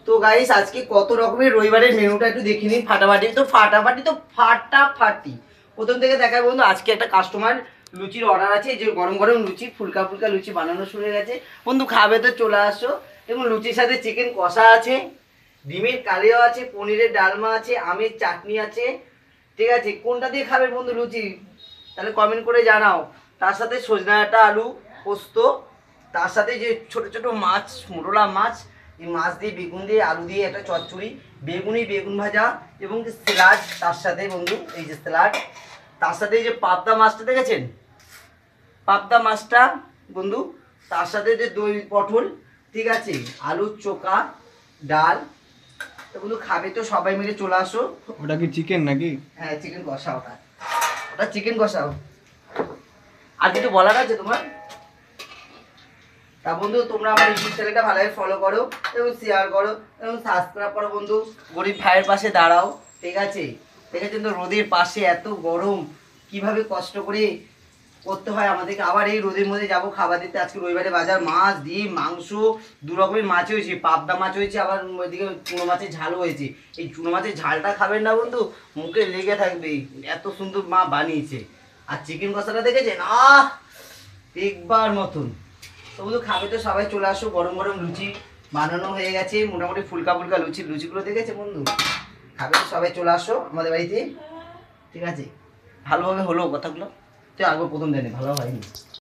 তো গাইস আজকে কত রকমের রবিবারের মেনুটা একটু দেখে নিন। ফাটাফাটি। প্রথম থেকে দেখায় বন্ধু, আজকে একটা কাস্টমার লুচির অর্ডার আছে, যে গরম গরম লুচি, ফুলকা ফুলকা লুচি বানানো শুরু হয়ে গেছে। বন্ধু খাবে তো চলে আসো। এবং লুচির সাথে চিকেন কষা আছে, ডিমের কালিয়াও আছে, পনিরের ডালমা আছে, আমের চাটনি আছে। ঠিক আছে, কোনটা দিয়ে খাবে বন্ধু লুচি তাহলে কমেন্ট করে জানাও। তার সাথে সজনা ডাঁটা, আলু পোস্ত, তার সাথে যে ছোট ছোট মাছ, মোরলা মাছ, এই মাছ দিয়ে বেগুন দিয়ে আলু দিয়ে একটা চচ্চড়ি, বেগুনি বেগুন ভাজা এবং স্যালাড তার সাথে বন্ধু, এই যে স্যালাড। তার সাথে এই যে পাবদা মাছটা দেখেছেন, পাবদা মাছটা বন্ধু, তার সাথে যে দই পটল, ঠিক আছে, আলুর চোখা, ডাল। তো বন্ধু খাবে তো সবাই মিলে চলে আসো। ওটা কি চিকেন নাকি? হ্যাঁ চিকেন কষা, ওটা ওটা চিকেন কষাও। আর কিছু বলার আছে তোমার? তা বন্ধু তোমরা আমার ইউটিউব চ্যানেলটা ভালোভাবে ফলো করো এবং শেয়ার করো এবং সাবস্ক্রাইব করো বন্ধু। গরিব ভাইয়ের পাশে দাঁড়াও, ঠিক আছে? দেখেছেন তো রোদের পাশে এত গরম, কিভাবে কষ্ট করে করতে হয় আমাদেরকে। আবার এই রোদের মধ্যে যাবো খাবার দিতে। আজকে রবিবারে বাজার, মাছ, ডিম, মাংস, দু রকমের মাছ হয়েছে, পাবদা মাছ হয়েছে, আবার ওইদিকে চুনো মাছের ঝালও হয়েছে। এই চুনো মাছের ঝালটা খাবেন না বন্ধু, মুখে লেগে থাকবে, এত সুন্দর মা বানিয়েছে। আর চিকেন কষাটা দেখেছেন, একবার মতন। তো বন্ধু খাবে তো সবাই চলে আসো। গরম গরম লুচি বানানো হয়ে গেছে, মোটামুটি ফুলকা ফুলকা লুচিগুলো দেখেছে বন্ধু। খাবে তো সবাই চলে আসো আমাদের বাড়িতে, ঠিক আছে? ভালোভাবে হলো কথাগুলো? তো আগে প্রথম জানি ভালো হয়নি।